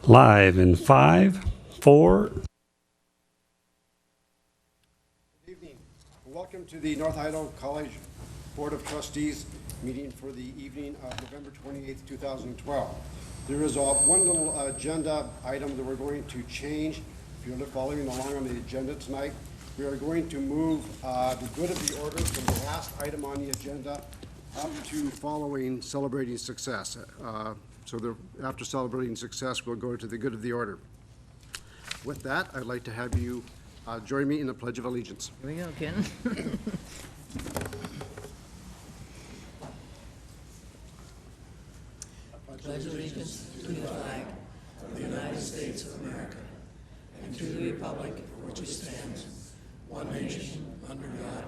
Live in 5, 4. Good evening. Welcome to the North Idaho College Board of Trustees meeting for the evening of November 28th, 2012. There is one little agenda item that we're going to change. If you're following along on the agenda tonight, we are going to move the good of the order from the last item on the agenda up to following celebrating success. After celebrating success, we'll go to the good of the order. With that, I'd like to have you join me in the Pledge of Allegiance. Here we go, Ken. Pledge allegiance to the flag of the United States of America and to the republic for which it stands, one nation, under God,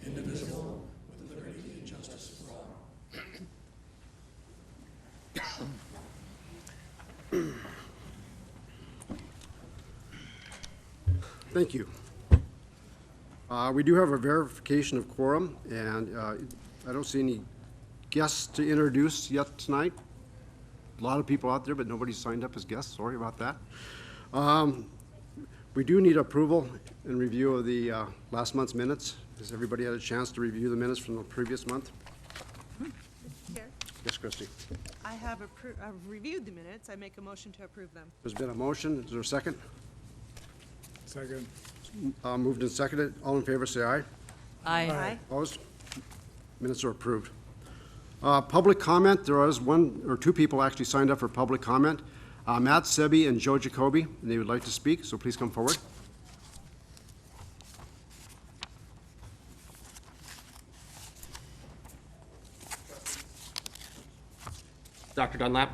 indivisible, with liberty and justice for all. Thank you. We do have a verification of quorum, and I don't see any guests to introduce yet tonight. A lot of people out there, but nobody signed up as guests. Sorry about that. We do need approval and review of the last month's minutes. Has everybody had a chance to review the minutes from the previous month? Chair, Yes, Christie. I have reviewed the minutes. I make a motion to approve them. There's been a motion. Is there a second? Second. Moved and seconded. All in favor, say aye. Aye. Opposed? Minutes are approved. Public comment, there was one or two people actually signed up for public comment. Matt Sebi and Joe Jacoby, and they would like to speak, so please come forward. Dr. Dunlap,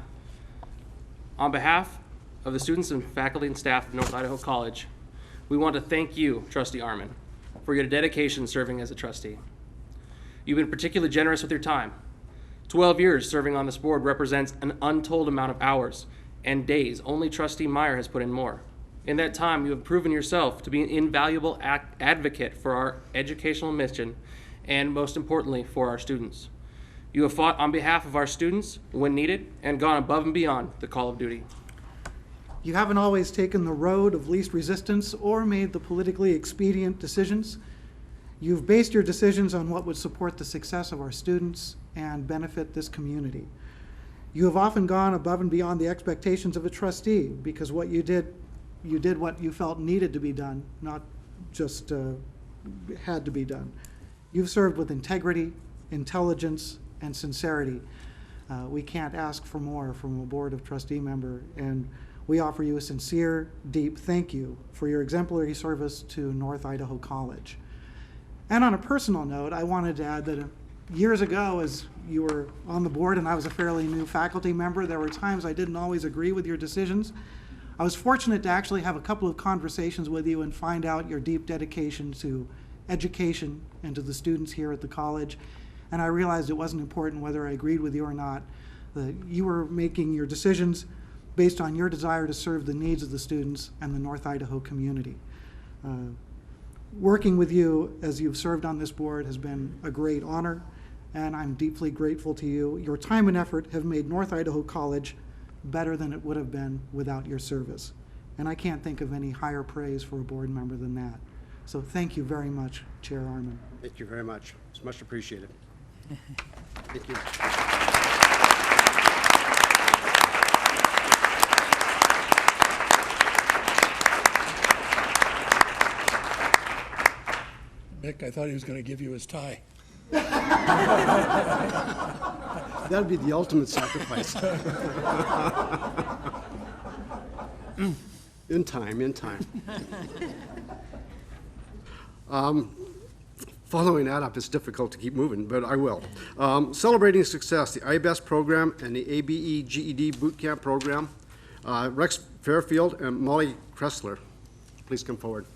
on behalf of the students and faculty and staff of North Idaho College, we want to thank you, Trustee Armon, for your dedication serving as a trustee. You've been particularly generous with your time. 12 years serving on this board represents an untold amount of hours and days. Only Trustee Meyer has put in more. In that time, you have proven yourself to be an invaluable advocate for our educational mission and, most importantly, for our students. You have fought on behalf of our students when needed and gone above and beyond the call of duty. You haven't always taken the road of least resistance or made the politically expedient decisions. You've based your decisions on what would support the success of our students and benefit this community. You have often gone above and beyond the expectations of a trustee because what you did what you felt needed to be done, not just had to be done. You've served with integrity, intelligence, and sincerity. We can't ask for more from a Board of Trustee member, and we offer you a sincere, deep thank you for your exemplary service to North Idaho College. And on a personal note, I wanted to add that years ago, as you were on the board and I was a fairly new faculty member, there were times I didn't always agree with your decisions. I was fortunate to actually have a couple of conversations with you and find out your deep dedication to education and to the students here at the college. And I realized it wasn't important whether I agreed with you or not, that you were making your decisions based on your desire to serve the needs of the students and the North Idaho community. Working with you as you've served on this board has been a great honor, and I'm deeply grateful to you. Your time and effort have made North Idaho College better than it would have been without your service. And I can't think of any higher praise for a board member than that. So thank you very much, Chair Armon. Thank you very much. It's much appreciated. Thank you. Mick, I thought he was going to give you his tie. That'd be the ultimate sacrifice. In time. Following that up, it's difficult to keep moving, but I will. Celebrating success, the IBEST program and the ABE GED boot camp program. Rex Fairfield and Molly Kressler, please come forward.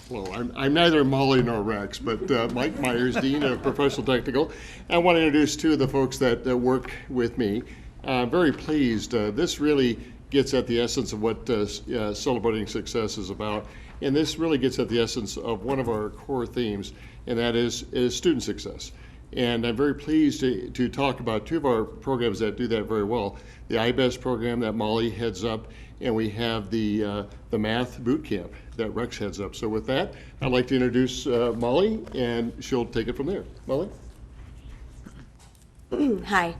Hello, I'm neither Molly nor Rex, but Mike Myers, Dean of Professional Technical. I want to introduce two of the folks that work with me. I'm very pleased. This really gets at the essence of what celebrating success is about. And this really gets at the essence of one of our core themes, and that is student success. And I'm very pleased to talk about two of our programs that do that very well. The iBest program that Molly heads up, and we have the math boot camp that Rex heads up. So with that, I'd like to introduce Molly, and she'll take it from there. Molly? Hi,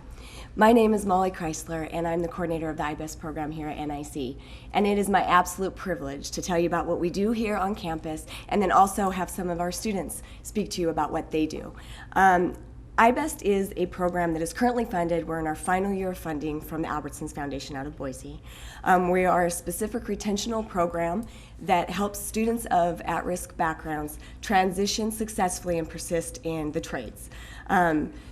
my name is Molly Chrysler, and I'm the coordinator of the iBest program here at NIC. And it is my absolute privilege to tell you about what we do here on campus, and then also have some of our students speak to you about what they do. iBest is a program that is currently funded. We're in our final year of funding from the Albertsons Foundation out of Boise. We are a specific retentional program that helps students of at-risk backgrounds transition successfully and persist in the trades.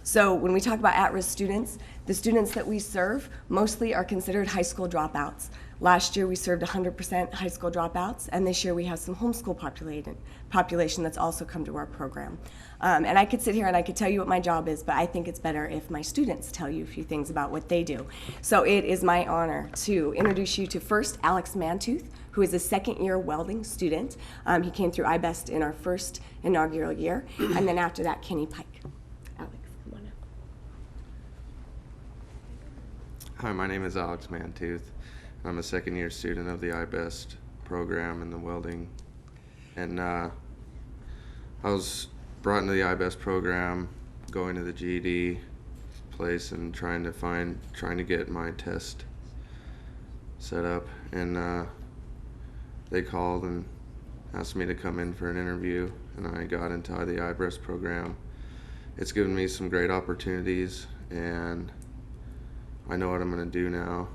So when we talk about at-risk students, the students that we serve mostly are considered high school dropouts. Last year we served 100% high school dropouts, and this year we have some homeschool population that's also come to our program. And I could sit here and I could tell you what my job is, but I think it's better if my students tell you a few things about what they do. So it is my honor to introduce you to first Alex Mantooth, who is a second-year welding student. He came through iBest in our first inaugural year, and then after that, Kenny Pike. Alex, come on up. Hi, my name is Alex Mantooth. I'm a second-year student of the iBest program in the welding, and I was brought into the iBest program, going to the GED place and trying to get my test set up, and they called and asked me to come in for an interview, and I got into the iBest program. It's given me some great opportunities, and I know what I'm going to do now.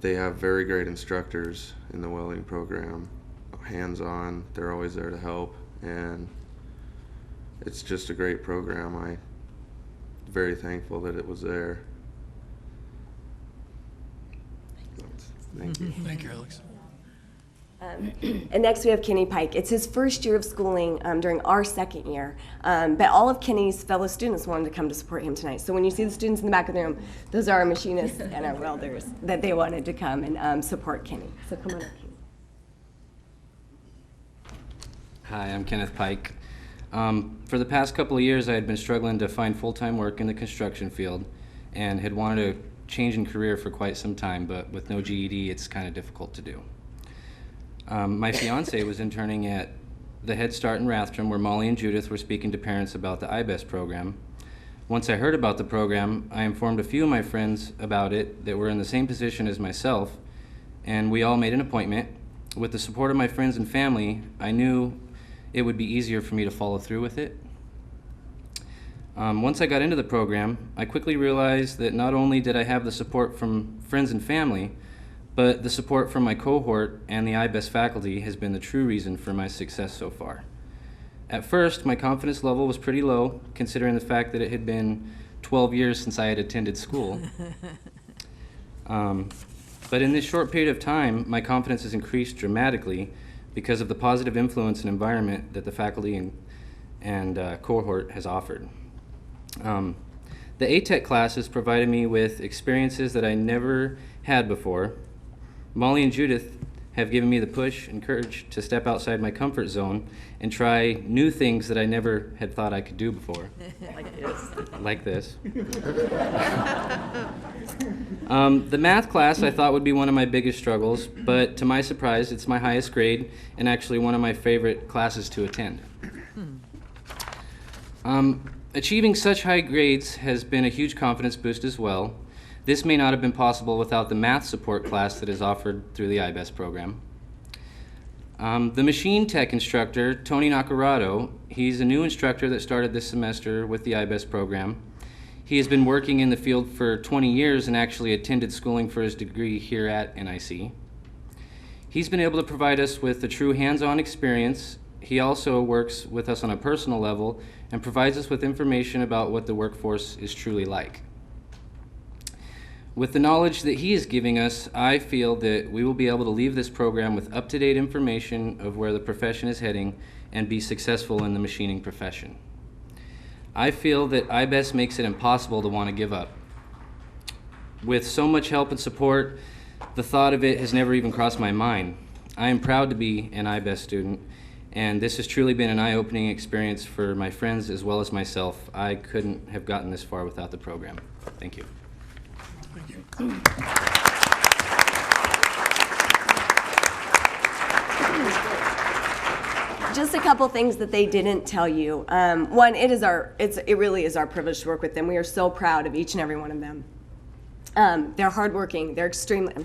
They have very great instructors in the welding program, hands-on. They're always there to help, and it's just a great program. I'm very thankful that it was there. Thank you. Thank you, Alex. And next we have Kenny Pike. It's his first year of schooling during our second year, but all of Kenny's fellow students wanted to come to support him tonight. So when you see the students in the back of the room, those are our machinists and our welders that they wanted to come and support Kenny. So come on up, Kenny. Hi, I'm Kenneth Pike. For the past couple of years, I had been struggling to find full-time work in the construction field and had wanted to change in career for quite some time, but with no GED, it's kind of difficult to do. My fiance was interning at the Head Start in Rathdrum, where Molly and Judith were speaking to parents about the iBest program. Once I heard about the program, I informed a few of my friends about it that were in the same position as myself, and we all made an appointment. With the support of my friends and family, I knew it would be easier for me to follow through with it. Once I got into the program, I quickly realized that not only did I have the support from friends and family, but the support from my cohort and the iBest faculty has been the true reason for my success so far. At first, my confidence level was pretty low, considering the fact that it had been 12 years since I had attended school. But in this short period of time, my confidence has increased dramatically because of the positive influence and environment that the faculty and cohort has offered. The ATEC classes provided me with experiences that I never had before. Molly and Judith have given me the push and courage to step outside my comfort zone and try new things that I never had thought I could do before. Like this. The math class I thought would be one of my biggest struggles, but to my surprise, it's my highest grade and actually one of my favorite classes to attend. Achieving such high grades has been a huge confidence boost as well. This may not have been possible without the math support class that is offered through the iBest program. The machine tech instructor, Tony Nacarado, he's a new instructor that started this semester with the iBest program. He has been working in the field for 20 years and actually attended schooling for his degree here at NIC. He's been able to provide us with a true hands-on experience. He also works with us on a personal level and provides us with information about what the workforce is truly like. With the knowledge that he is giving us, I feel that we will be able to leave this program with up-to-date information of where the profession is heading and be successful in the machining profession. I feel that iBest makes it impossible to want to give up. With so much help and support, the thought of it has never even crossed my mind. I am proud to be an IBEST student, and this has truly been an eye-opening experience for my friends as well as myself. I couldn't have gotten this far without the program. Thank you. Thank you. Just a couple things that they didn't tell you. One, it really is our privilege to work with them. We are so proud of each and every one of them. They're hardworking. They're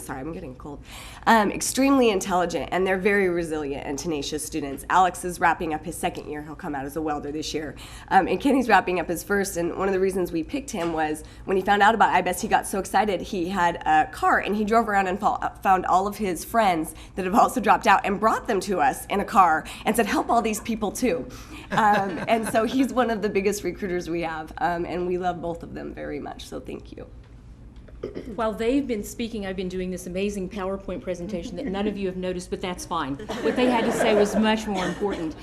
I'm getting cold. Extremely intelligent, and they're very resilient and tenacious students. Alex is wrapping up his second year. He'll come out as a welder this year. And Kenny's wrapping up his first, and one of the reasons we picked him was when he found out about IBEST, he got so excited. He had a car, and he drove around and found all of his friends that have also dropped out and brought them to us in a car and said, help all these people too. And so he's one of the biggest recruiters we have, and we love both of them very much, so thank you. While they've been speaking, I've been doing this amazing PowerPoint presentation that none of you have noticed, but that's fine. What they had to say was much more important.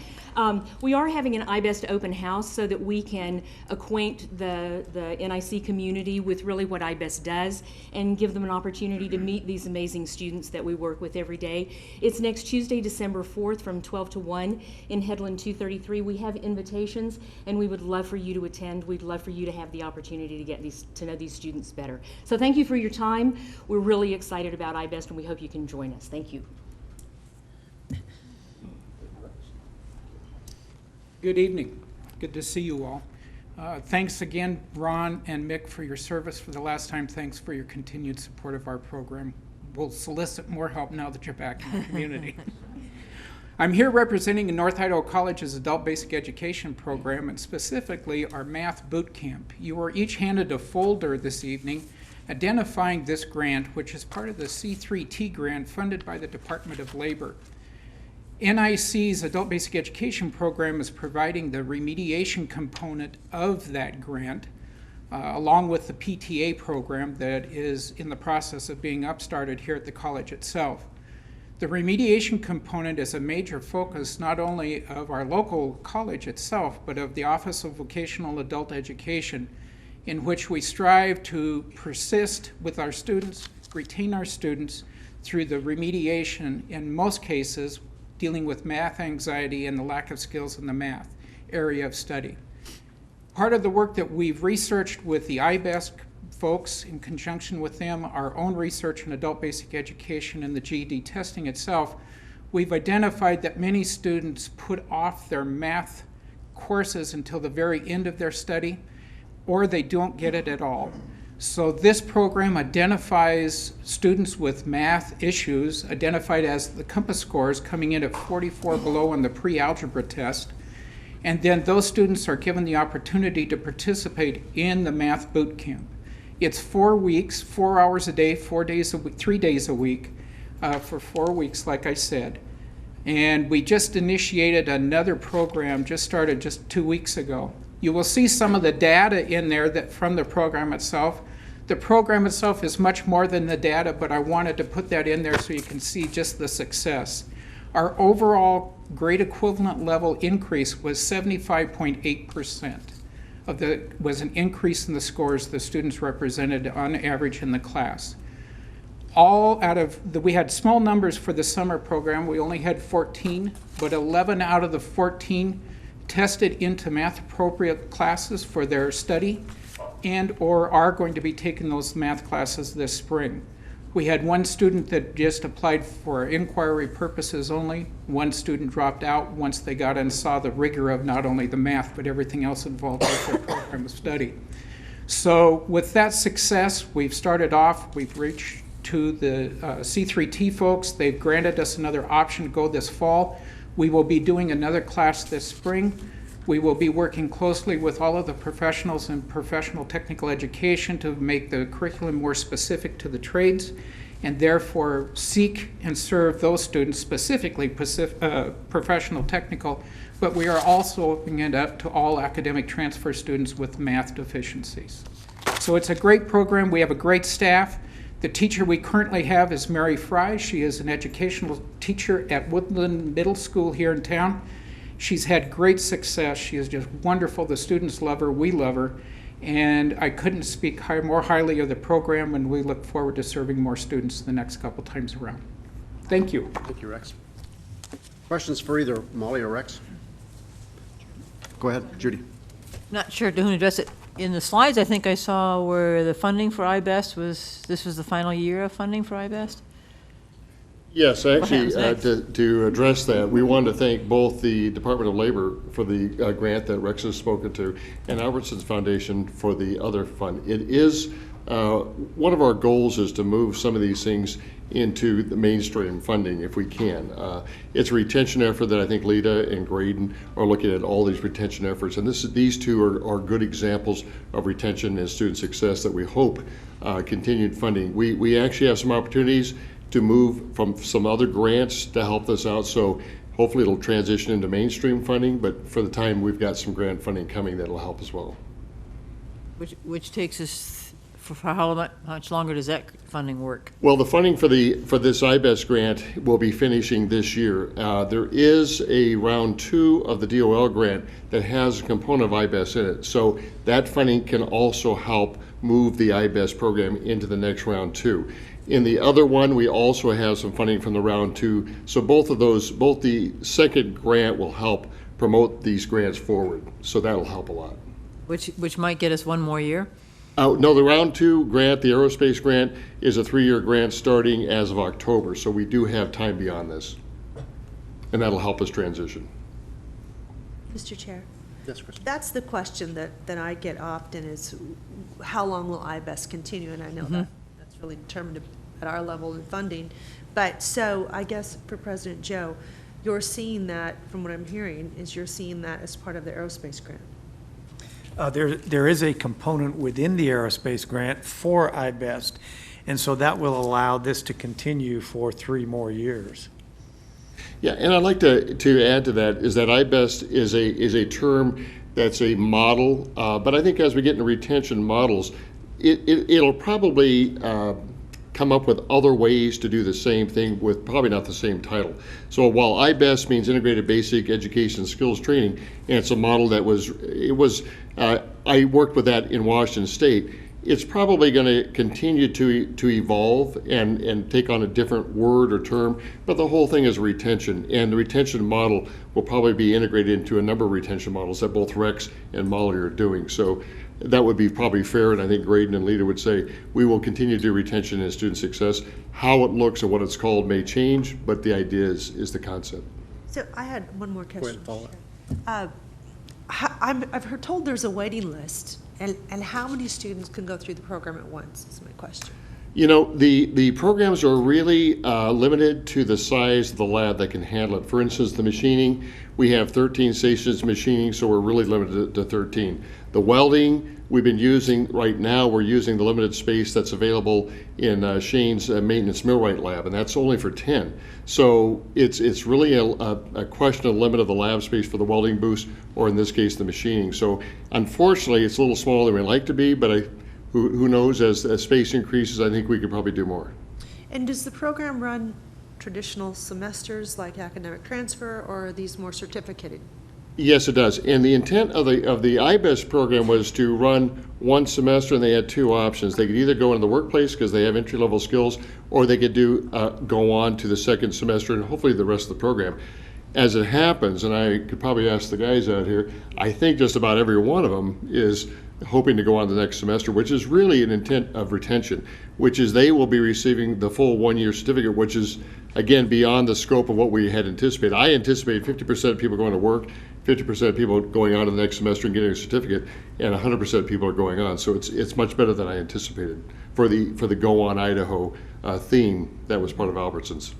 We are having an IBEST open house so that we can acquaint the NIC community with really what IBEST does and give them an opportunity to meet these amazing students that we work with every day. It's next Tuesday, December 4th from 12 to 1 in Headland 233. We have invitations, and we would love for you to attend. We'd love for you to have the opportunity to get to know these students better. So thank you for your time. We're really excited about IBEST, and we hope you can join us. Thank you. Good evening. Good to see you all. Thanks again, Ron and Mick, for your service for the last time. Thanks for your continued support of our program. We'll solicit more help now that you're back in the community. I'm here representing North Idaho College's Adult Basic Education program, and specifically our Math Boot Camp. You are each handed a folder this evening identifying this grant, which is part of the C3T grant funded by the Department of Labor. NIC's Adult Basic Education program is providing the remediation component of that grant, along with the PTA program that is in the process of being upstarted here at the college itself. The remediation component is a major focus not only of our local college itself, but of the Office of Vocational Adult Education, in which we strive to persist with our students, retain our students through the remediation, in most cases, dealing with math anxiety and the lack of skills in the math area of study. Part of the work that we've researched with the IBEST folks, in conjunction with them, our own research in adult basic education and the GED testing itself, we've identified that many students put off their math courses until the very end of their study, or they don't get it at all. So this program identifies students with math issues, identified as the COMPASS scores coming in at 44 below on the pre-algebra test. And then those students are given the opportunity to participate in the Math Boot Camp. It's 4 weeks, 4 hours a day, 4 days a week, 3 days a week, for 4 weeks, like I said. And we just initiated another program, started just 2 weeks ago. You will see some of the data in there that from the program itself. The program itself is much more than the data, but I wanted to put that in there so you can see just the success. Our overall grade equivalent level increase was 75.8%. Was an increase in the scores the students represented on average in the class. We had small numbers for the summer program. We only had 14, but 11 out of the 14 tested into math appropriate classes for their study and or are going to be taking those math classes this spring. We had one student that just applied for inquiry purposes only. One student dropped out once they got and saw the rigor of not only the math but everything else involved with their program of study. So with that success, we've started off, we've reached to the C3T folks. They've granted us another option to go this fall. We will be doing another class this spring. We will be working closely with all of the professionals in professional technical education to make the curriculum more specific to the trades, and therefore seek and serve those students, specifically professional technical, but we are also opening it up to all academic transfer students with math deficiencies. So it's a great program. We have a great staff. The teacher we currently have is Mary Fry. She is an educational teacher at Woodland Middle School here in town. She's had great success. She is just wonderful. The students love her. We love her. And I couldn't speak more highly of the program, and we look forward to serving more students the next couple times around. Thank you. Thank you, Rex. Questions for either Molly or Rex? Go ahead, Judy. Not sure to whom to address it. In the slides, I think I saw where the funding for IBEST this was the final year of funding for IBEST? Yes, actually, happens next? to address that, we wanted to thank both the Department of Labor for the grant that Rex has spoken to and Albertsons Foundation for the other fund. It is, one of our goals is to move some of these things into the mainstream funding if we can. It's a retention effort that I think Lita and Graydon are looking at all these retention efforts. And these two are good examples of retention and student success that we hope continued funding. We actually have some opportunities to move from some other grants to help this out. So hopefully it'll transition into mainstream funding, but for the time we've got some grant funding coming that'll help as well. Which takes us, for how much longer does that funding work? Well, the funding for this IBEST grant will be finishing this year. There is a round 2 of the DOL grant that has a component of IBEST in it. So that funding can also help move the IBEST program into the next round 2. In the other one, we also have some funding from the round 2. So both of those, both the second grant will help promote these grants forward. So that'll help a lot. Which might get us one more year? No, the round 2 grant, the aerospace grant, is a 3-year grant starting as of October. So we do have time beyond this. And that'll help us transition. Mr. Chair. Yes, Chris. That's the question that I get often is, how long will IBEST continue? And I know that's really determined at our level in funding. But so I guess for President Joe, you're seeing that, from what I'm hearing, is you're seeing that as part of the aerospace grant. There is a component within the aerospace grant for IBEST, and so that will allow this to continue for 3 more years. Yeah, and I'd like to add to that is that IBEST is a term that's a model, but I think as we get into retention models, it'll probably come up with other ways to do the same thing with probably not the same title. So while IBEST means Integrated Basic Education Skills Training, and it's a model that I worked with that in Washington State, it's probably going to continue to evolve and take on a different word or term, but the whole thing is retention, and the retention model will probably be integrated into a number of retention models that both Rex and Molly are doing. So that would be probably fair, and I think Graydon and Lita would say we will continue to do retention and student success. How it looks and what it's called may change, but the idea is the concept. So I had one more question. Go ahead, follow I've heard told there's a waiting list, and how many students can go through the program at once is my question. You know, the programs are really limited to the size of the lab that can handle it. For instance, the machining, we have 13 stations machining, so we're really limited to 13. The welding, we've been using, right now, we're using the limited space that's available in Shane's maintenance millwright lab, and that's only for 10. So it's really a question of the limit of the lab space for the welding booth, or in this case, the machining. So unfortunately, it's a little smaller than we like to be, but who knows, as space increases, I think we could probably do more. And does the program run traditional semesters like academic transfer, or are these more certificated? Yes, it does. And the intent of the IBEST program was to run one semester, and they had 2 options. They could either go into the workplace because they have entry-level skills, or they could go on to the second semester and hopefully the rest of the program. As it happens, and I could probably ask the guys out here, I think just about every one of them is hoping to go on the next semester, which is really an intent of retention, which is they will be receiving the full 1-year certificate, which is, again, beyond the scope of what we had anticipated. I anticipated 50% of people going to work, 50% of people going on to the next semester and getting a certificate, and 100% of people are going on. So it's much better than I anticipated for the Go On Idaho theme that was part of Albertsons.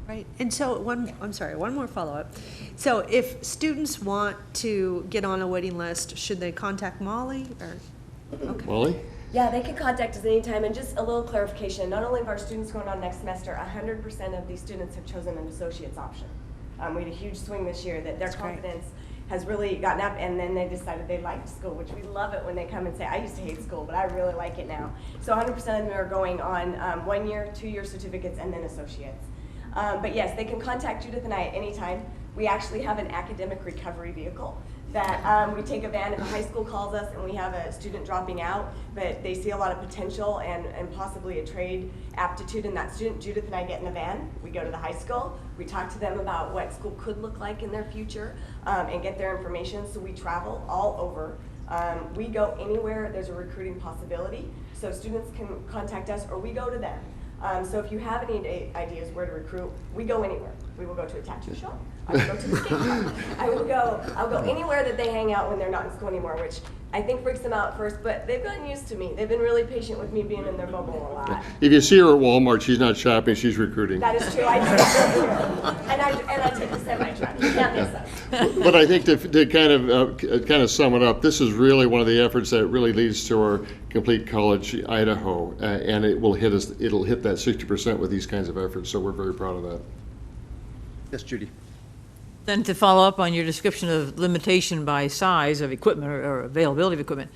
Right, and so one more follow-up. So if students want to get on a waiting list, should they contact Molly, or? Okay. Molly? Yeah, they can contact us anytime, and just a little clarification, not only of our students going on next semester, 100% of these students have chosen an associate's option. We had a huge swing this year that their confidence has really gotten up, and then they decided they liked school, which we love it when they come and say, I used to hate school, but I really like it now. So 100% of them are going on 1-year, 2-year certificates, and then associates. But yes, they can contact Judith and I at any time. We actually have an academic recovery vehicle that we take a van if a high school calls us and we have a student dropping out, but they see a lot of potential and possibly a trade aptitude in that student. Judith and I get in a van, we go to the high school, we talk to them about what school could look like in their future and get their information. So we travel all over. We go anywhere there's a recruiting possibility, so students can contact us or we go to them. So if you have any ideas where to recruit, we go anywhere. We will go to a tattoo shop. I will go to the skate park. I'll go anywhere that they hang out when they're not in school anymore, which I think freaks them out at first, but they've gotten used to me. They've been really patient with me being in their bubble a lot. If you see her at Walmart, she's not shopping, she's recruiting. That is true. I do. And I take the semi-truck. You can't miss us. But I think to kind of sum it up, this is really one of the efforts that really leads to our Complete College Idaho, and it'll hit that 60% with these kinds of efforts, so we're very proud of that. Yes, Judy. Then to follow up on your description of limitation by size of equipment or availability of equipment,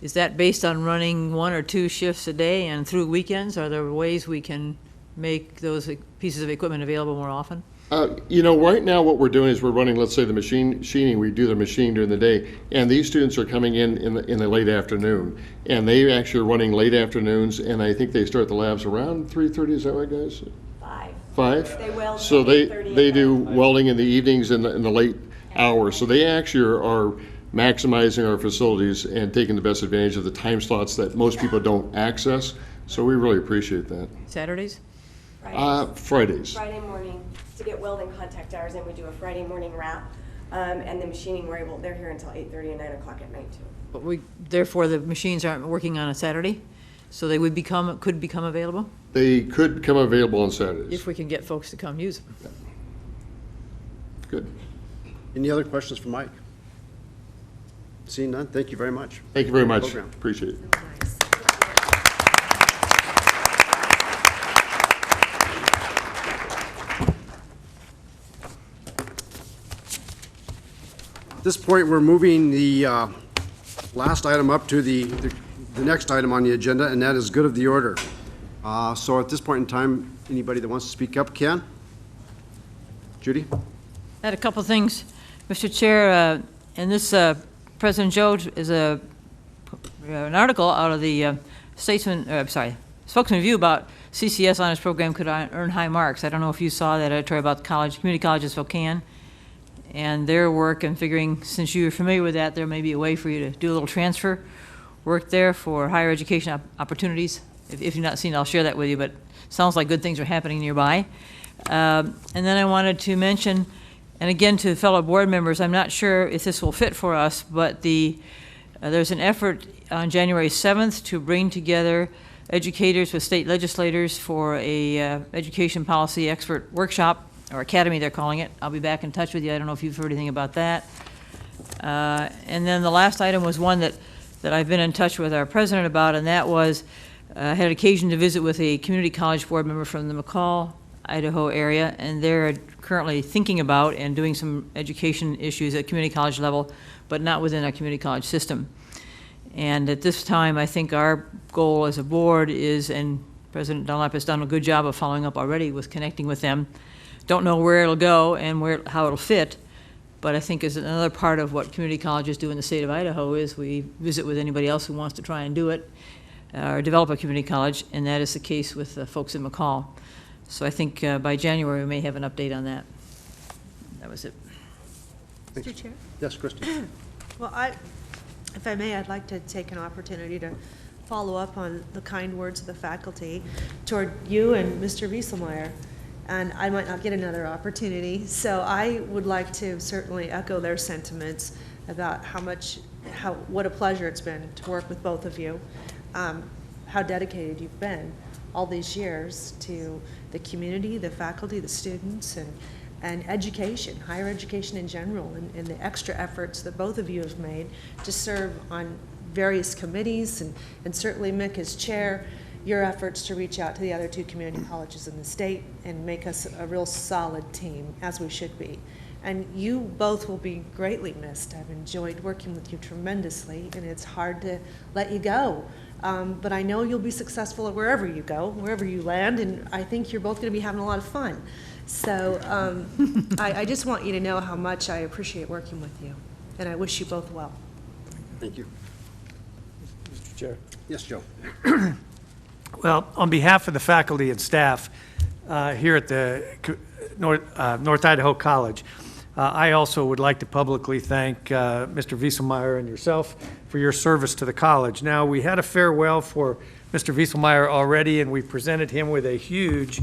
is that based on running 1 or 2 shifts a day and through weekends? Are there ways we can make those pieces of equipment available more often? Right now what we're doing is we're running, let's say, the machining. We do the machine during the day, and these students are coming in the late afternoon, and they actually are running late afternoons, and I think they start the labs around 3:30. Is that right, guys? 5? They weld So at they 8:30 do welding in the evenings and in the late hours. So they actually are maximizing our facilities and taking the best advantage of the time slots that most people don't access. So we really appreciate that. Saturdays? Fridays. Friday morning to get welding contact hours, and we do a Friday morning wrap. And the machining, they're here until 8:30 and 9 o'clock at night too. But therefore, the machines aren't working on a Saturday? So they could become available? They could become available on Saturdays. If we can get folks to come use them. Good. Any other questions for Mike? Seeing none, thank you very much. Thank you very much. Program. Appreciate it. At this point, we're moving the last item up to the next item on the agenda, and that is good of the order. So at this point in time, anybody that wants to speak up can? Judy? I had a couple things, Mr. Chair, and this President Joe is an article out of the Spokesman Review about CCS honors program could earn high marks. I don't know if you saw that editorial about community colleges Spokane and their work, and figuring since you're familiar with that, there may be a way for you to do a little transfer work there for higher education opportunities. If you've not seen it, I'll share that with you, but it sounds like good things are happening nearby. And then I wanted to mention, and again to fellow board members, I'm not sure if this will fit for us, but there's an effort on January 7th to bring together educators with state legislators for a education policy expert workshop, or academy they're calling it. I'll be back in touch with you. I don't know if you've heard anything about that. And then the last item was one that I've been in touch with our president about, and that was I had occasion to visit with a community college board member from the McCall, Idaho area, and they're currently thinking about and doing some education issues at community college level, but not within our community college system. And at this time, I think our goal as a board is, and President Dunlap has done a good job of following up already with connecting with them. Don't know where it'll go and how it'll fit, but I think is another part of what community colleges do in the state of Idaho is we visit with anybody else who wants to try and do it or develop a community college, and that is the case with the folks in McCall. So I think by January we may have an update on that. That was it. Mr. Chair? Yes, Christy. Well, if I may, I'd like to take an opportunity to follow up on the kind words of the faculty toward you and Mr. Rieselmeyer. And I might not get another opportunity, so I would like to certainly echo their sentiments about what a pleasure it's been to work with both of you, how dedicated you've been all these years to the community, the faculty, the students, and education, higher education in general, and the extra efforts that both of you have made to serve on various committees, and certainly Mick as chair, your efforts to reach out to the other 2 community colleges in the state and make us a real solid team, as we should be. And you both will be greatly missed. I've enjoyed working with you tremendously, and it's hard to let you go. But I know you'll be successful wherever you go, wherever you land, and I think you're both going to be having a lot of fun. So I just want you to know how much I appreciate working with you. and I wish you both well. Thank you. Mr. Chair. Yes, Joe. Well, on behalf of the faculty and staff here at the North Idaho College, I also would like to publicly thank Mr. Wieselmeyer and yourself for your service to the college. Now, we had a farewell for Mr. Wieselmeyer already, and we presented him with a huge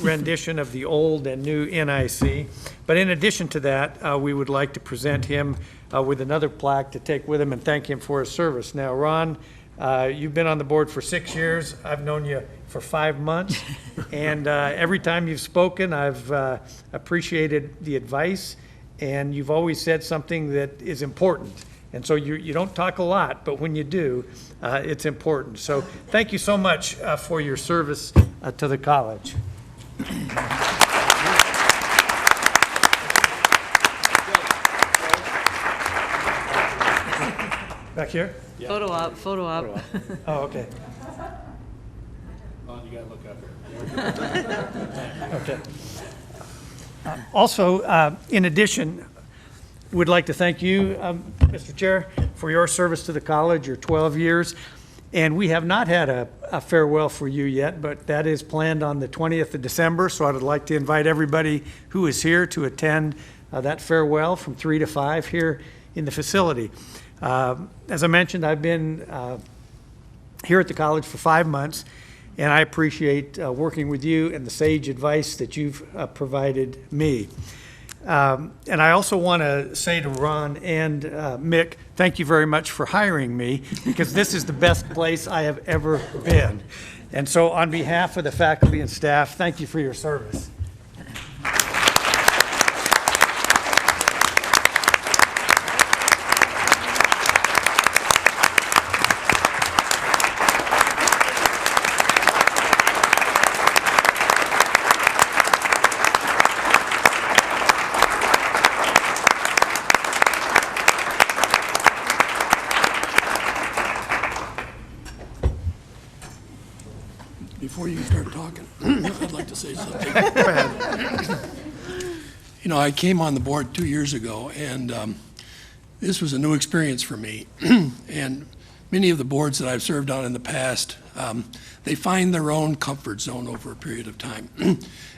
rendition of the old and new NIC. But in addition to that, we would like to present him with another plaque to take with him and thank him for his service. Now, Ron, you've been on the board for 6 years. I've known you for 5 months. And every time you've spoken, I've appreciated the advice. And you've always said something that is important. And so you don't talk a lot, but when you do, it's important. So thank you so much for your service to the college. Back here? Yeah. Photo op, photo op. Oh, okay. You gotta look up here. Okay. Also, in addition, would like to thank you, Mr. Chair, for your service to the college, your 12 years. And we have not had a farewell for you yet, but that is planned on the 20th of December. So I would like to invite everybody who is here to attend that farewell from 3 to 5 here in the facility. As I mentioned, I've been here at the college for 5 months, and I appreciate working with you and the sage advice that you've provided me. And I also want to say to Ron and Mick, thank you very much for hiring me, because this is the best place I have ever been. And so on behalf of the faculty and staff, thank you for your service. Before you start talking, I'd like to say something. Go ahead. You know, I came on the board 2 years ago, and this was a new experience for me. And many of the boards that I've served on in the past, they find their own comfort zone over a period of time.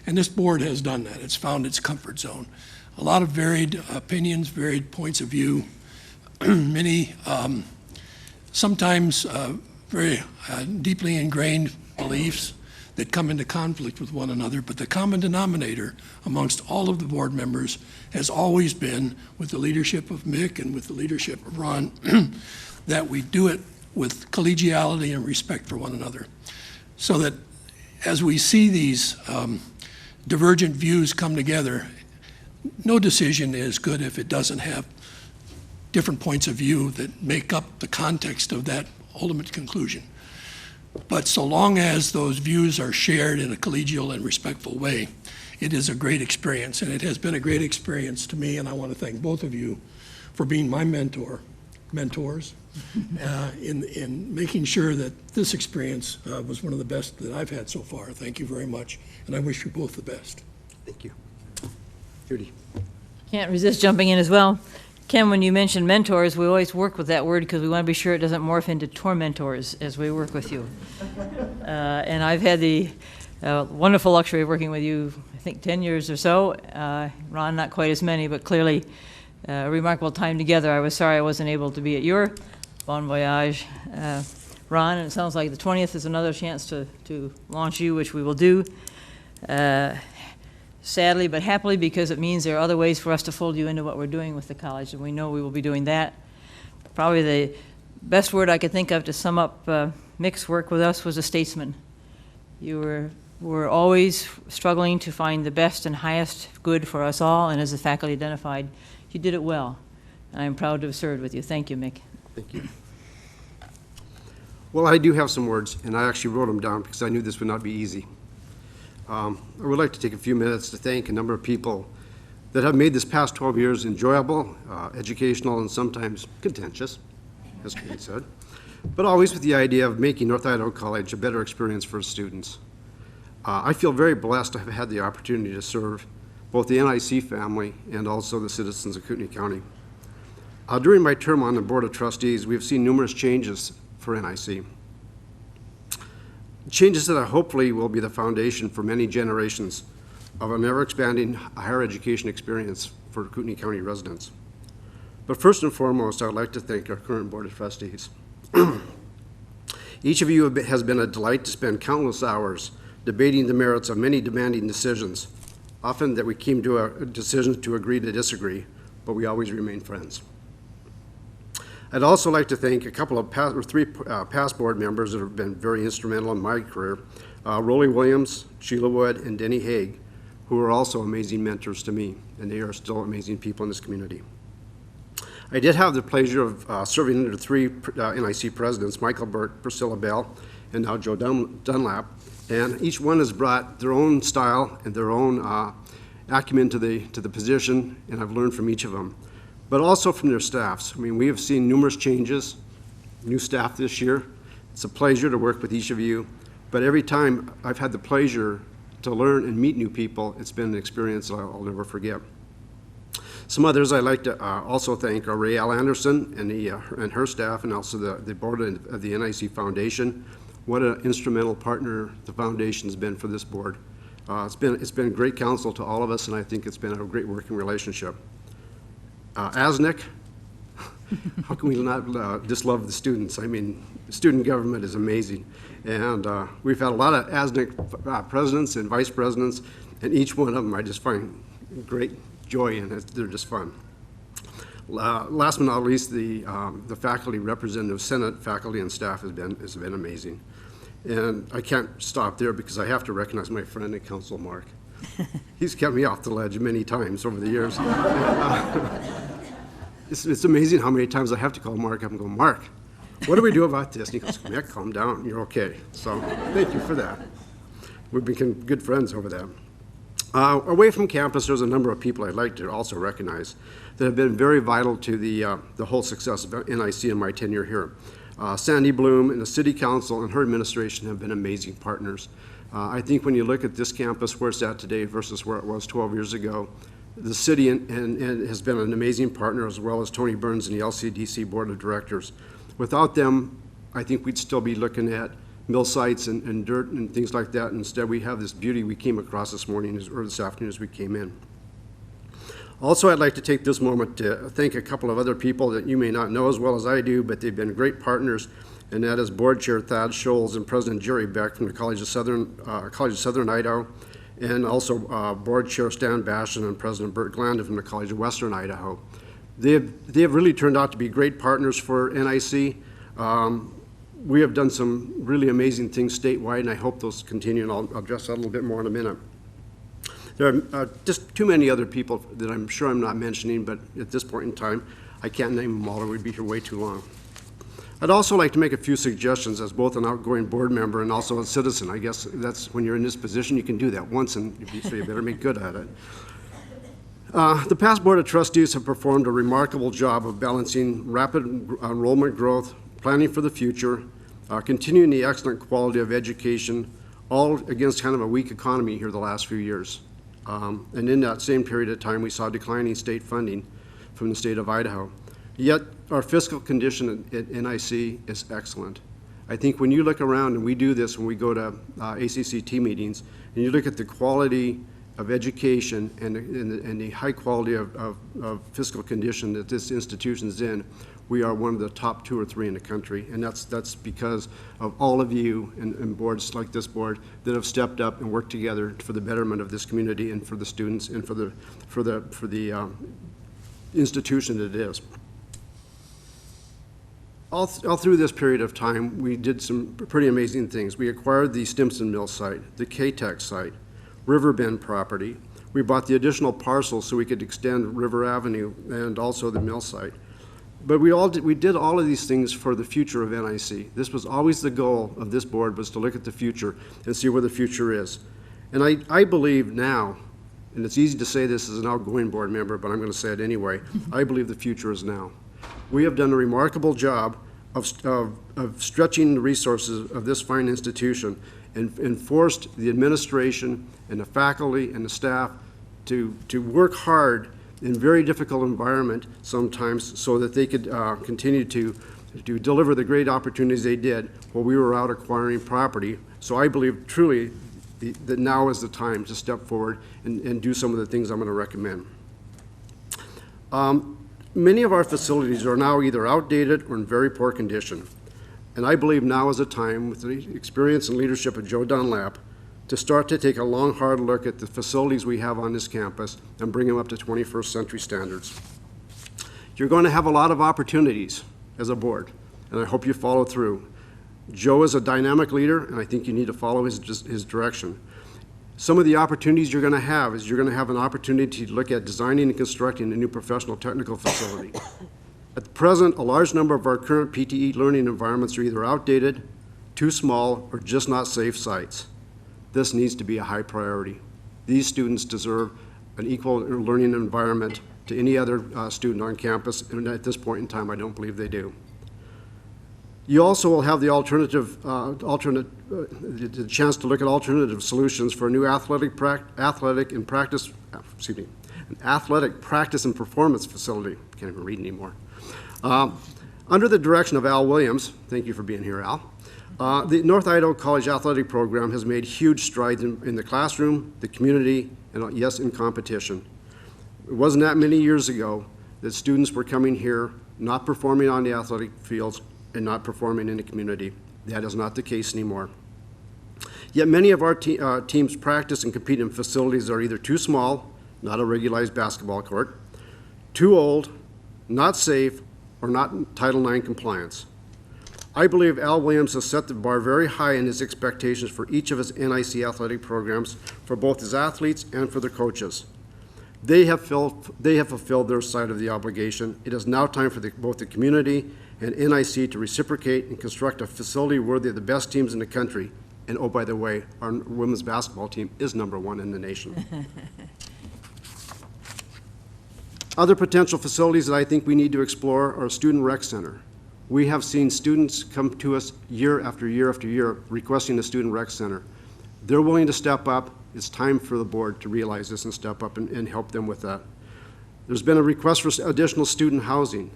And this board has done that. It's found its comfort zone. A lot of varied opinions, varied points of view, many sometimes very deeply ingrained beliefs that come into conflict with one another, but the common denominator amongst all of the board members has always been, with the leadership of Mick and with the leadership of Ron, that we do it with collegiality and respect for one another. So that as we see these divergent views come together, no decision is good if it doesn't have different points of view that make up the context of that ultimate conclusion. But so long as those views are shared in a collegial and respectful way, it is a great experience, and it has been a great experience to me, and I want to thank both of you for being my mentors, in making sure that this experience was one of the best that I've had so far. Thank you very much, and I wish you both the best. Thank you. Judy. Can't resist jumping in as well. Ken, when you mention mentors, we always work with that word because we want to be sure it doesn't morph into tormentors as we work with you. And I've had the wonderful luxury of working with you, I think, 10 years or so. Ron, not quite as many, but clearly a remarkable time together. I was sorry I wasn't able to be at your bon voyage. Ron, and it sounds like the 20th is another chance to launch you, which we will do. Sadly but happily, because it means there are other ways for us to fold you into what we're doing with the college, and we know we will be doing that. Probably the best word I could think of to sum up Mick's work with us was a statesman. You were always struggling to find the best and highest good for us all, and as the faculty identified, you did it well. And I'm proud to have served with you. Thank you, Mick. Thank you. Well, I do have some words, and I actually wrote them down because I knew this would not be easy. I would like to take a few minutes to thank a number of people that have made this past 12 years enjoyable, educational, and sometimes contentious, as Kate said, but always with the idea of making North Idaho College a better experience for students. I feel very blessed to have had the opportunity to serve both the NIC family and also the citizens of Kootenai County. During my term on the Board of Trustees, we have seen numerous changes for NIC. Changes that hopefully will be the foundation for many generations of an ever-expanding higher education experience for Kootenai County residents. But first and foremost, I would like to thank our current Board of Trustees. Each of you has been a delight to spend countless hours debating the merits of many demanding decisions, often that we came to a decision to agree to disagree, but we always remain friends. I'd also like to thank a couple of three past board members that have been very instrumental in my career, Rolly Williams, Sheila Wood, and Denny Haig, who are also amazing mentors to me, and they are still amazing people in this community. I did have the pleasure of serving under three NIC presidents, Michael Burke, Priscilla Bell, and now Joe Dunlap, and each one has brought their own style and their own acumen to the position, and I've learned from each of them, but also from their staffs. I mean, we have seen numerous changes, new staff this year. It's a pleasure to work with each of you, but every time I've had the pleasure to learn and meet new people, it's been an experience I'll never forget. Some others I'd like to also thank are Raelle Anderson and her staff, and also the board of the NIC Foundation. What an instrumental partner the foundation's been for this board. It's been great counsel to all of us, and I think it's been a great working relationship. ASNIC, how can we not just love the students? I mean, student government is amazing. And we've had a lot of ASNIC presidents and vice presidents, and each one of them I just find great joy in. They're just fun. Last but not least, the faculty representative, Senate faculty and staff has been amazing. And I can't stop there because I have to recognize my friend and counsel, Mark. He's kept me off the ledge many times over the years. It's amazing how many times I have to call Mark up and go, Mark, what do we do about this? And he goes, Mick, calm down, you're okay. So thank you for that. We've become good friends over that. Away from campus, there's a number of people I'd like to also recognize that have been very vital to the whole success of NIC in my tenure here. Sandy Bloom and the City Council and her administration have been amazing partners. I think when you look at this campus, where it's at today versus where it was 12 years ago, the city and has been an amazing partner, as well as Tony Burns and the LCDC Board of Directors. Without them, I think we'd still be looking at mill sites and dirt and things like that. Instead, we have this beauty we came across this morning or this afternoon as we came in. Also, I'd like to take this moment to thank a couple of other people that you may not know as well as I do, but they've been great partners, and that is Board Chair Thad Scholes and President Jerry Beck from the College of Southern Idaho, and also Board Chair Stan Bastion and President Bert Glanda from the College of Western Idaho. They have really turned out to be great partners for NIC. We have done some really amazing things statewide, and I hope those continue, and I'll address that a little bit more in a minute. There are just too many other people that I'm sure I'm not mentioning, but at this point in time, I can't name them all, or we'd be here way too long. I'd also like to make a few suggestions as both an outgoing board member and also a citizen. I guess that's when you're in this position, you can do that once, and so you better make good at it. The past Board of Trustees have performed a remarkable job of balancing rapid enrollment growth, planning for the future, continuing the excellent quality of education, all against kind of a weak economy here the last few years. And in that same period of time, we saw declining state funding from the state of Idaho. Yet our fiscal condition at NIC is excellent. I think when you look around, and we do this when we go to ACCT meetings, and you look at the quality of education and the high quality of fiscal condition that this institution's in, we are one of the top 2 or 3 in the country, and that's because of all of you and boards like this board that have stepped up and worked together for the betterment of this community and for the students and for the institution that it is. All through this period of time, we did some pretty amazing things. We acquired the Stimson Mill site, the K-Tech site, Riverbend property. We bought the additional parcels so we could extend River Avenue and also the mill site. But we did all of these things for the future of NIC. This was always the goal of this board, was to look at the future and see where the future is. And I believe now, and it's easy to say this as an outgoing board member, but I'm going to say it anyway, I believe the future is now. We have done a remarkable job of stretching the resources of this fine institution and forced the administration and the faculty and the staff to work hard in very difficult environment sometimes so that they could continue to deliver the great opportunities they did while we were out acquiring property. So I believe truly that now is the time to step forward and do some of the things I'm going to recommend. Many of our facilities are now either outdated or in very poor condition. And I believe now is the time, with the experience and leadership of Joe Dunlap, to start to take a long, hard look at the facilities we have on this campus and bring them up to 21st century standards. You're going to have a lot of opportunities as a board, and I hope you follow through. Joe is a dynamic leader, and I think you need to follow his direction. Some of the opportunities you're going to have is you're going to have an opportunity to look at designing and constructing a new professional technical facility. At the present, a large number of our current PTE learning environments are either outdated, too small, or just not safe sites. This needs to be a high priority. These students deserve an equal learning environment to any other student on campus, and at this point in time, I don't believe they do. You also will have the the chance to look at alternative solutions for a new athletic practice and performance facility. Can't even read anymore. Under the direction of Al Williams, thank you for being here, Al, the North Idaho College Athletic Program has made huge strides in the classroom, the community, and yes, in competition. It wasn't that many years ago that students were coming here, not performing on the athletic fields, and not performing in the community. That is not the case anymore. Yet many of our teams practice and compete in facilities that are either too small, not a regularized basketball court, too old, not safe, or not in Title IX compliance. I believe Al Williams has set the bar very high in his expectations for each of his NIC athletic programs, for both his athletes and for their coaches. They have fulfilled their side of the obligation. It is now time for both the community and NIC to reciprocate and construct a facility worthy of the best teams in the country. And oh, by the way, our women's basketball team is #1 in the nation. Other potential facilities that I think we need to explore are a student rec center. We have seen students come to us year after year after year requesting a student rec center. They're willing to step up. It's time for the board to realize this and step up and help them with that. There's been a request for additional student housing.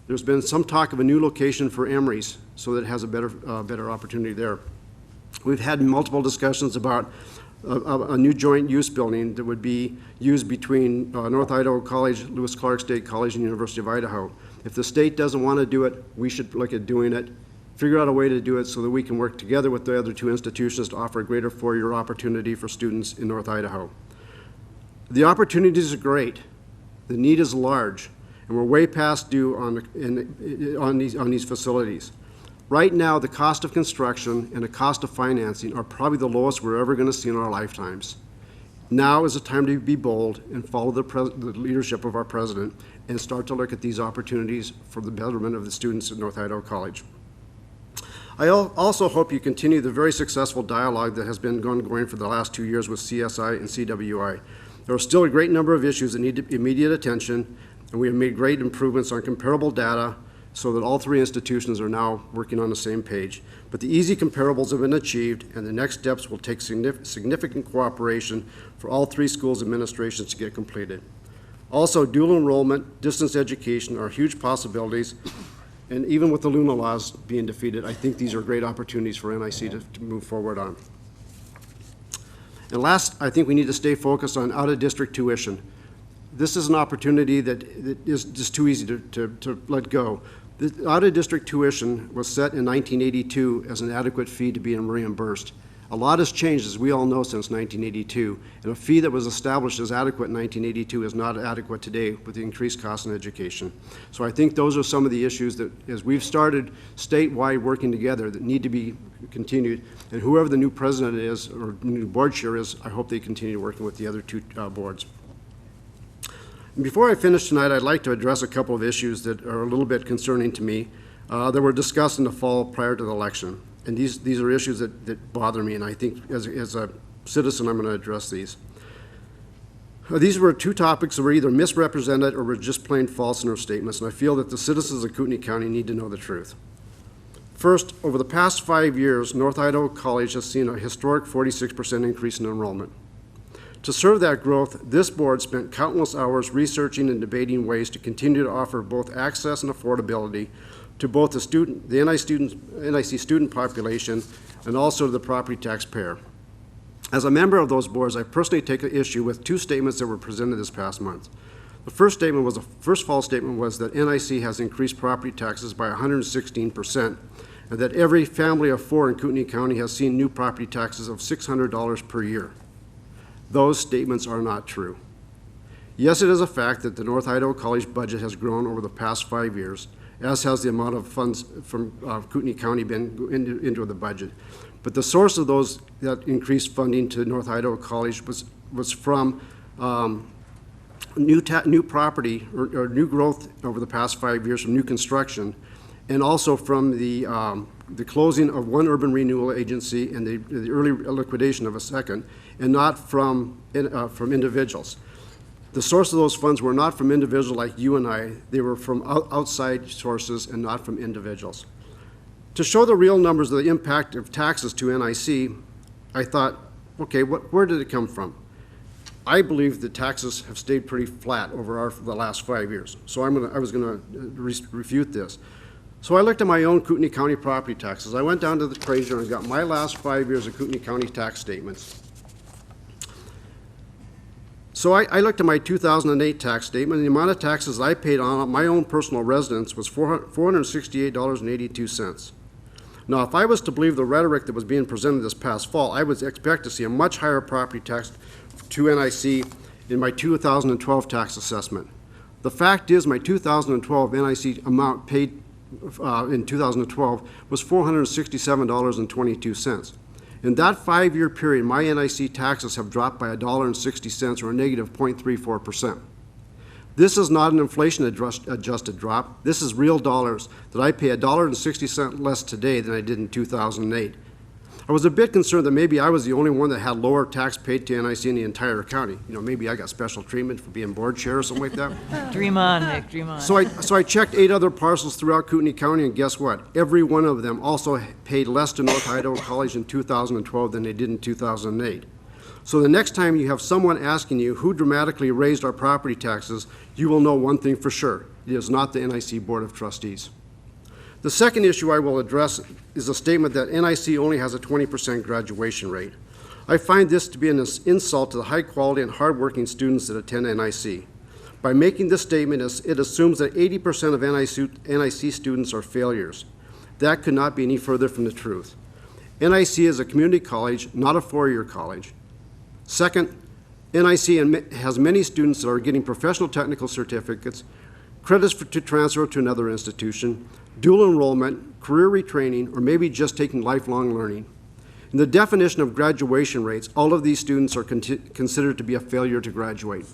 There's been some talk of a new location for Emory's so that it has a better opportunity there. We've had multiple discussions about a new joint use building that would be used between North Idaho College, Lewis Clark State College, and University of Idaho. If the state doesn't want to do it, we should look at doing it, figure out a way to do it so that we can work together with the other two institutions to offer a greater four-year opportunity for students in North Idaho. The opportunities are great. The need is large, and we're way past due on these facilities. Right now, the cost of construction and the cost of financing are probably the lowest we're ever going to see in our lifetimes. Now is the time to be bold and follow the leadership of our president and start to look at these opportunities for the betterment of the students at North Idaho College. I also hope you continue the very successful dialogue that has been going for the last 2 years with CSI and CWI. There are still a great number of issues that need immediate attention, and we have made great improvements on comparable data so that all three institutions are now working on the same page. But the easy comparables have been achieved, and the next steps will take significant cooperation for all three schools' administrations to get completed. Also, dual enrollment, distance education are huge possibilities, and even with the Luna laws being defeated, I think these are great opportunities for NIC to move forward on. And last, I think we need to stay focused on out-of-district tuition. This is an opportunity that is just too easy to let go. The out-of-district tuition was set in 1982 as an adequate fee to be reimbursed. A lot has changed, as we all know, since 1982, and a fee that was established as adequate in 1982 is not adequate today with the increased cost in education. So I think those are some of the issues that, as we've started statewide working together, that need to be continued. And whoever the new president is, or new board chair is, I hope they continue working with the other two boards. And before I finish tonight, I'd like to address a couple of issues that are a little bit concerning to me that were discussed in the fall prior to the election. And these are issues that bother me, and I think as a citizen I'm going to address these. These were two topics that were either misrepresented or were just plain false in their statements, and I feel that the citizens of Kootenai County need to know the truth. First, over the past 5 years, North Idaho College has seen a historic 46% increase in enrollment. To serve that growth, this board spent countless hours researching and debating ways to continue to offer both access and affordability to both the NIC student population and also to the property taxpayer. As a member of those boards, I personally take issue with two statements that were presented this past month. The first false statement was that NIC has increased property taxes by 116%, and that every family of 4 in Kootenai County has seen new property taxes of $600 per year. Those statements are not true. Yes, it is a fact that the North Idaho College budget has grown over the past 5 years, as has the amount of funds from Kootenai County been into the budget. But the source of that increased funding to North Idaho College was from new property or new growth over the past 5 years from new construction, and also from the closing of one urban renewal agency and the early liquidation of a second, and not from individuals. The source of those funds were not from individuals like you and I. They were from outside sources and not from individuals. To show the real numbers of the impact of taxes to NIC, I thought, okay, where did it come from? I believe that taxes have stayed pretty flat over the last 5 years. So I was going to refute this. So I looked at my own Kootenai County property taxes. I went down to the treasurer and got my last 5 years of Kootenai County tax statements. So I looked at my 2008 tax statement, and the amount of taxes I paid on my own personal residence was $468.82. Now, if I was to believe the rhetoric that was being presented this past fall, I would expect to see a much higher property tax to NIC in my 2012 tax assessment. The fact is, my 2012 NIC amount paid in 2012 was $467.22. In that 5-year period, my NIC taxes have dropped by $1.60 or a negative 0.34%. This is not an inflation-adjusted drop. This is real dollars that I pay $1.60 less today than I did in 2008. I was a bit concerned that maybe I was the only one that had lower tax paid to NIC in the entire county. You know, maybe I got special treatment for being board chair or something like that. Dream on, Nick, dream on. So I checked 8 other parcels throughout Kootenai County, and guess what? Every one of them also paid less to North Idaho College in 2012 than they did in 2008. So the next time you have someone asking you who dramatically raised our property taxes, you will know one thing for sure. It is not the NIC Board of Trustees. The second issue I will address is a statement that NIC only has a 20% graduation rate. I find this to be an insult to the high quality and hardworking students that attend NIC. By making this statement, it assumes that 80% of NIC students are failures. That could not be any further from the truth. NIC is a community college, not a 4-year college. Second, NIC has many students that are getting professional technical certificates, credits to transfer to another institution, dual enrollment, career retraining, or maybe just taking lifelong learning. In the definition of graduation rates, all of these students are considered to be a failure to graduate.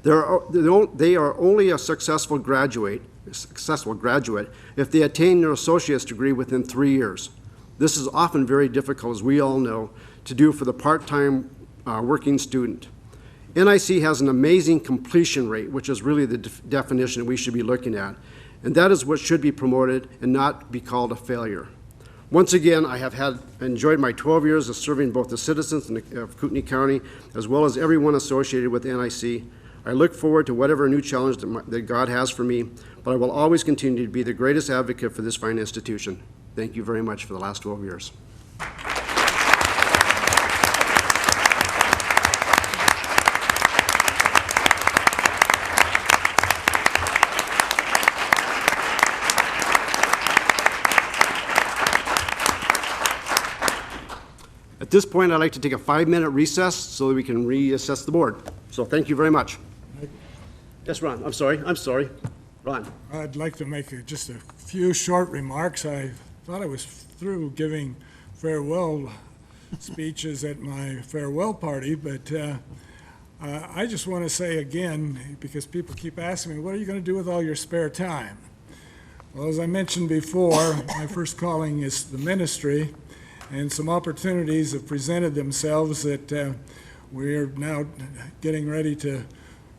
They are only a successful graduate if they attain their associate's degree within 3 years. This is often very difficult, as we all know, to do for the part-time working student. NIC has an amazing completion rate, which is really the definition we should be looking at, and that is what should be promoted and not be called a failure. Once again, I have enjoyed my 12 years of serving both the citizens of Kootenai County as well as everyone associated with NIC. I look forward to whatever new challenge that God has for me, but I will always continue to be the greatest advocate for this fine institution. Thank you very much for the last 12 years. At this point, I'd like to take a 5-minute recess so that we can reassess the board. So thank you very much. Yes, Ron, I'm sorry, Ron. I'd like to make just a few short remarks. I thought I was through giving farewell speeches at my farewell party, but I just want to say again, because people keep asking me, what are you going to do with all your spare time? Well, as I mentioned before, my first calling is the ministry, and some opportunities have presented themselves that we're now getting ready to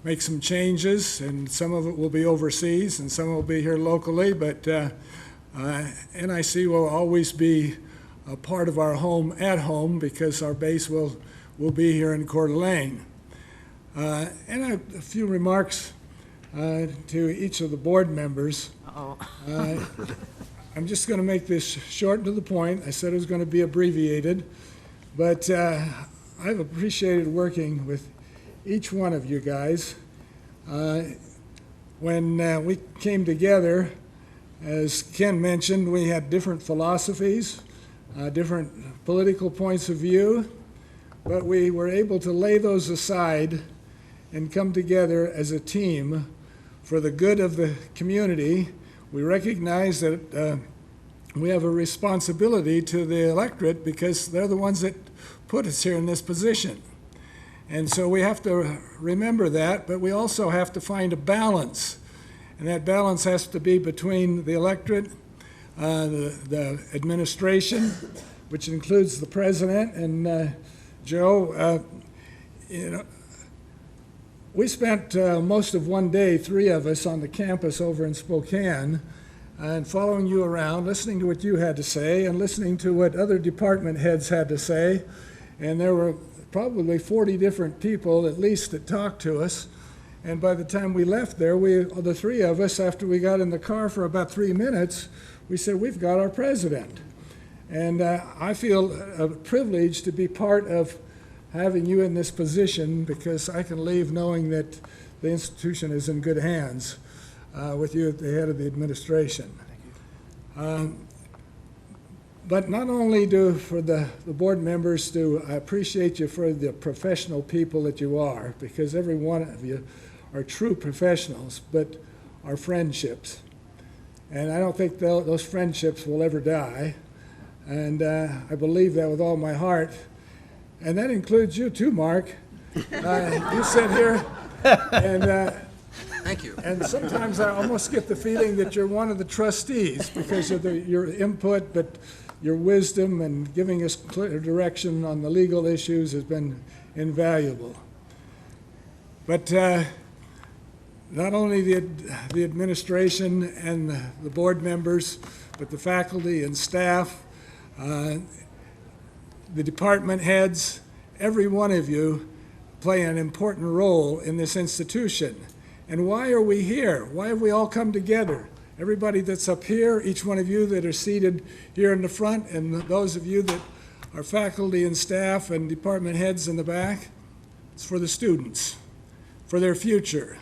make some changes, and some of it will be overseas and some will be here locally, but NIC will always be a part of our home at home because our base will will be here in Coeur d'Alene. And a few remarks to each of the board members. I'm just going to make this short and to the point. I said it was going to be abbreviated, but I've appreciated working with each one of you guys. When we came together, as Ken mentioned, we had different philosophies, different political points of view, but we were able to lay those aside and come together as a team for the good of the community. We recognize that we have a responsibility to the electorate because they're the ones that put us here in this position. And so we have to remember that, but we also have to find a balance. And that balance has to be between the electorate, the administration, which includes the president. And Joe, we spent most of one day, 3 of us, on the campus over in Spokane, and following you around, listening to what you had to say, and listening to what other department heads had to say. And there were probably 40 different people, at least, that talked to us. And by the time we left there, the 3 of us, after we got in the car for about 3 minutes, we said, we've got our president. And I feel privileged to be part of having you in this position, because I can leave knowing that the institution is in good hands with you at the head of the administration. But not only for the board members I appreciate you for the professional people that you are, because every one of you are true professionals, but our friendships. And I don't think those friendships will ever die. And I believe that with all my heart. And that includes you too, Mark. You sit here and thank you. And sometimes I almost get the feeling that you're one of the trustees because of your input, but your wisdom and giving us clear direction on the legal issues has been invaluable. But not only the administration and the board members, but the faculty and staff, the department heads, every one of you play an important role in this institution. And why are we here? Why have we all come together? Everybody that's up here, each one of you that are seated here in the front, and those of you that are faculty and staff and department heads in the back, it's for the students, for their future.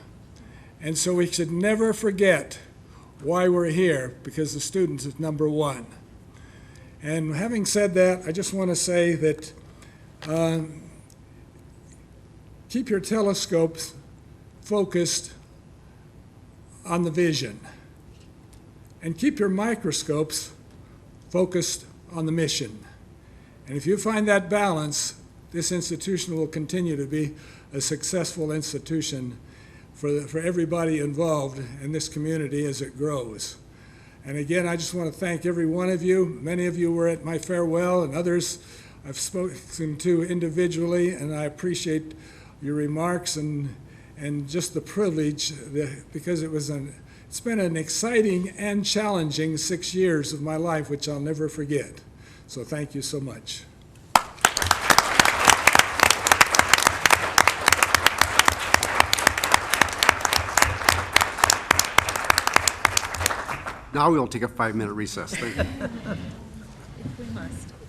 And so we should never forget why we're here, because the students is number one. And having said that, I just want to say that keep your telescopes focused on the vision, and keep your microscopes focused on the mission. And if you find that balance, this institution will continue to be a successful institution for everybody involved in this community as it grows. And again, I just want to thank every one of you. Many of you were at my farewell, and others I've spoken to individually, and I appreciate your remarks and just the privilege, because it's been an exciting and challenging 6 years of my life, which I'll never forget. So thank you so much. Now we'll take a 5-minute recess. Thank you. If we must.